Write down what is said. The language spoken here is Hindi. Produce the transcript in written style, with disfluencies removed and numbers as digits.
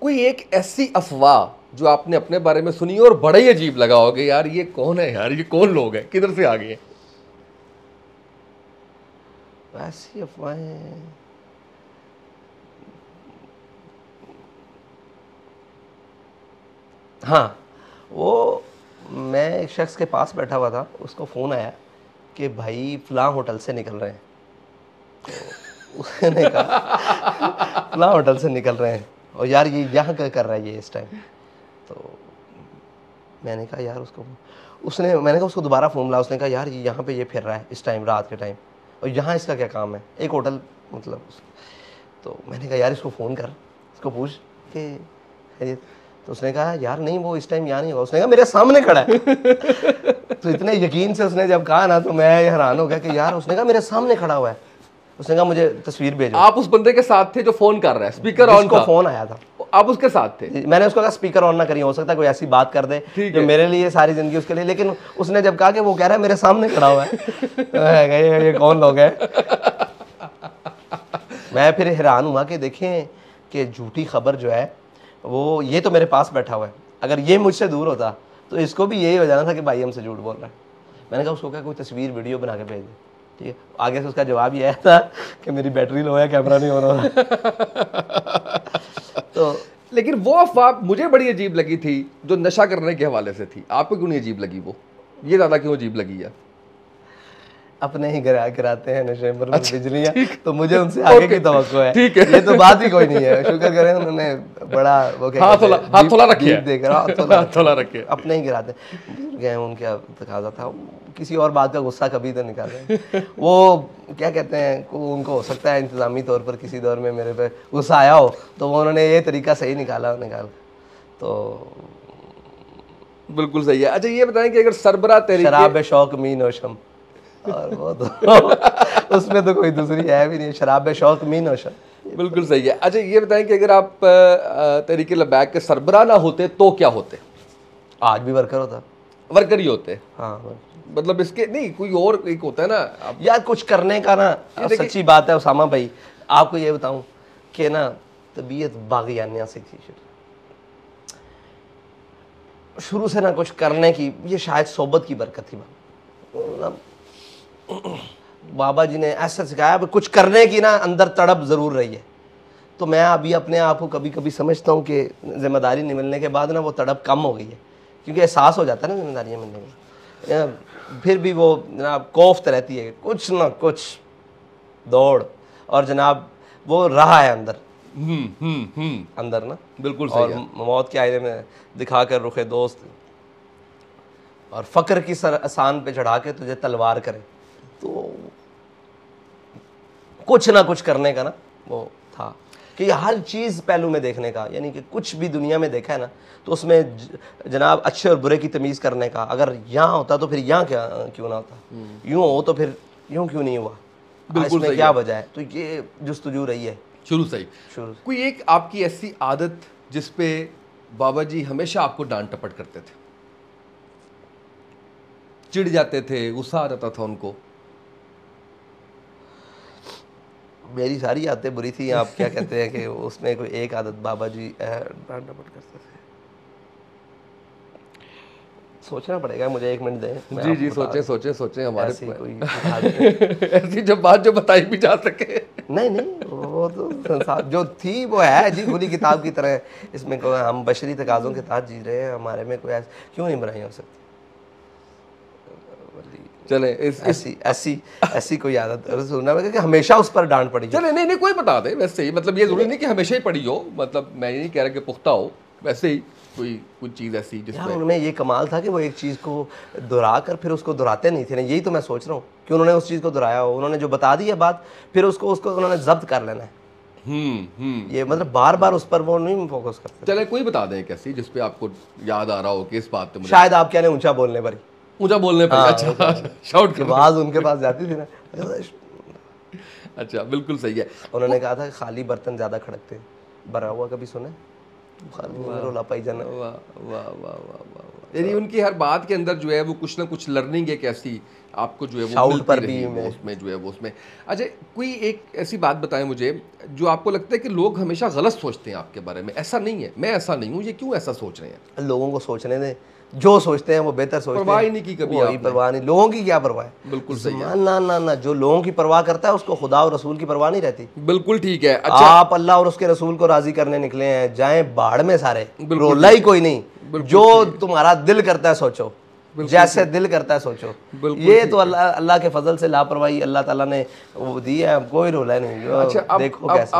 कोई एक ऐसी अफवाह जो आपने अपने बारे में सुनी और बड़ा ही अजीब लगा होगा, यार ये कौन है, यार ये कौन लोग हैं, किधर से आ गए? ऐसी अफवाहें हाँ, वो मैं एक शख्स के पास बैठा हुआ था, उसको फ़ोन आया कि भाई फ़लाँ होटल से निकल रहे हैं। तो उसने कहा फ़लाँ होटल से निकल रहे हैं और यार ये यहाँ क्या कर रहा है ये इस टाइम। तो मैंने कहा यार मैंने कहा उसको दोबारा फ़ोन मिला। उसने कहा यार ये यहाँ पे ये फिर रहा है इस टाइम, रात के टाइम, और यहाँ इसका क्या काम है, एक होटल मतलब। तो मैंने कहा यार इसको फ़ोन कर, इसको पूछ कि तो उसने कहा यार नहीं वो इस टाइम यहाँ नहीं होगा। उसने कहा मेरे सामने खड़ा है। तो इतने यकीन से उसने जब कहा ना तो मैं हैरान हो गया कि यार, उसने कहा मेरे सामने खड़ा हुआ है। उसने कहा मुझे तस्वीर भेजो। आप उस बंदे के साथ थे जो फोन कर रहा है, स्पीकर ऑन था, फोन आया था, आप उसके साथ थे? मैंने उसको कहा स्पीकर ऑन ना करिए, हो सकता है कोई ऐसी बात कर दे जो मेरे लिए सारी जिंदगी उसके लिए। लेकिन उसने जब कहा कि वो कह रहा है मेरे सामने खड़ा हुआ है, ये कौन लोग हैं। मैं फिर हैरान हुआ कि देखें कि झूठी खबर जो है वो, ये तो मेरे पास बैठा हुआ है, अगर ये मुझसे दूर होता तो इसको भी यही हो जाना था कि भाई हमसे झूठ बोल रहा है। मैंने कहा उसको क्या कोई तस्वीर वीडियो बना के भेज दे, ठीक है। आगे से उसका जवाब ये आया था कि मेरी बैटरी लो है, कैमरा नहीं हो रहा। तो लेकिन वो अफवाह मुझे बड़ी अजीब लगी थी जो नशा करने के हवाले से थी। आपको क्यों नहीं अजीब लगी वो? ये ज़्यादा क्यों अजीब लगी है? अपने ही गिराते हैं नशे पर बिजलियां, तो मुझे उनसे आगे की तवक्को है। ठीक है, ये तो बात ही कोई नहीं है। शुक्र करें उन्होंने बड़ा वो हाथ थोड़ा रखे, थोड़ा रखे, अपने ही गिराते गए। उनका तकाजा था, किसी और बात का गुस्सा कभी तो निकाले। वो क्या कहते हैं, उनको हो सकता है इंतजामी तौर पर किसी दौर में मेरे पे गुस्सा आया हो, तो उन्होंने ये तरीका सही निकाला तो बिल्कुल सही है। अच्छा ये बताएं कि अगर सरबरा तहरीक शराब शौक मी नोशम, और वो तो उसमें तो कोई दूसरी है भी नहीं, शराब शौक मी नोशम। बिल्कुल सही है। अच्छा ये बताएं कि अगर आप तहरीक लबैक के सरबरा ना होते तो क्या होते? आज भी वर्कर होता, वर्कर ही होते। हाँ, मतलब इसके नहीं कोई और एक होता है ना यार कुछ करने का ना। सच्ची बात है उसामा भाई, आपको ये बताऊं कि ना तबीयत बागियानिया से थी शुरू से ना, कुछ करने की, ये शायद सोबत की बरकत थी। बाबा जी ने ऐसा सिखाया कुछ करने की ना अंदर तड़प जरूर रही है। तो मैं अभी अपने आप को कभी कभी समझता हूँ कि जिम्मेदारी निकलने के बाद ना वो तड़प कम हो गई है, क्योंकि एहसास हो जाता है ना जिम्मेदारियाँ मिलने में। फिर भी वो जनाब कोफ्त रहती है, कुछ ना कुछ दौड़, और जनाब वो रहा है अंदर अंदर ना। बिल्कुल सही और है। मौत के आईने में दिखाकर रुखे दोस्त, और फक्र की सर आसान पे चढ़ा के तुझे तलवार करे। तो कुछ ना कुछ करने का ना वो था कि हर चीज़ पहलू में देखने का, यानी कि कुछ भी दुनिया में देखा है ना तो उसमें जनाब अच्छे और बुरे की तमीज़ करने का। अगर यहाँ होता तो फिर यहाँ क्या क्यों ना होता, यूँ हो तो फिर यूँ क्यों नहीं हुआ, इसमें क्या वजह है। तो ये जुस्तजू रही है शुरू से ही। कोई एक आपकी ऐसी आदत जिस पे बाबा जी हमेशा आपको डांट टपट करते थे, चिढ़ जाते थे, गुस्सा आ जाता था उनको? मेरी सारी आदतें बुरी थी, आप क्या कहते हैं कि उसमें कोई एक आदत बाबा जी डांट टपट करते थे। सोचना पड़ेगा मुझे, एक मिनट दें। जी जी सोचे हमारे ऐसी कोई ऐसी जब बात जो बताई भी जा सके। नहीं वो तो जो थी वो है जी, खुली किताब की तरह। इसमें कोई हम बशरी तकाज़ों के तहत जी रहे हैं, हमारे में कोई क्यों नहीं बनाई हो सकती। चले ऐसी कोई आदत सुनना कि हमेशा उस पर डांट पड़ी। चले नहीं कोई बता दे वैसे ही, मतलब ये जरूरी नहीं कि हमेशा ही पड़ी हो, मतलब मैं ये नहीं कह रहा कि पुख्ता हो, वैसे ही कोई कुछ चीज़ ऐसी जिसमें उनमें ये कमाल था कि वो एक चीज़ को दोहरा कर फिर उसको दोहराते नहीं थे ना। यही तो मैं सोच रहा हूँ कि उन्होंने उस चीज़ को दोहराया हो, उन्होंने जो बता दी है बात फिर उसको उन्होंने जब्त कर लेना है। ये मतलब बार बार उस पर वो नहीं फोकस करते। चले कोई बता दें कैसी जिसपे आपको याद आ रहा हो कि इस बात पे शायद आप क्या नहीं ऊंचा बोलने पर अच्छा शाउट की आवाज़ उनके पास जाती थी ना। अच्छा बिल्कुल सही है। उन्होंने कहा था खाली बर्तन ज़्यादा खड़कते, भरा हुआ कभी सुने? रोला पाई जाना। वाह वाह वाह वाह वाह वाह। यानी उनकी हर बात के अंदर जो है वो कुछ ना कुछ लर्निंग एक ऐसी आपको जो है वो शाउट मिलती पर रही भी वो उसमें जो है वो उसमें। अच्छा, कोई एक ऐसी बात बताएं मुझे जो आपको लगता है कि लोग हमेशा गलत सोचते हैं आपके बारे में, ऐसा नहीं है, मैं ऐसा नहीं हूँ, ये क्यों ऐसा सोच रहे हैं? लोगों को सोचने दें, जो सोचते हैं वो बेहतर सोचते हैं। परवाह ही नहीं की कभी वही आपने। परवाह नहीं, लोगों की क्या परवाह है। बिल्कुल सही है, ना ना ना, जो लोगों की परवाह करता है उसको खुदा और रसूल की परवाह नहीं रहती। बिल्कुल ठीक है। अच्छा, आप अल्लाह और उसके रसूल को राजी करने निकले हैं, जाए बाढ़ में सारे, बिल्कुल रोला ही कोई नहीं। बिल्कुल जो तुम्हारा दिल करता है सोचो, बिल्कुल जैसे दिल करता है सोचो। बिल्कुल ये ठीक तो अल्लाह के फजल से लापरवाही अल्लाह ताला ने वो दी है, कोई रोला नहीं। जो अच्छा, देखो अब कैसे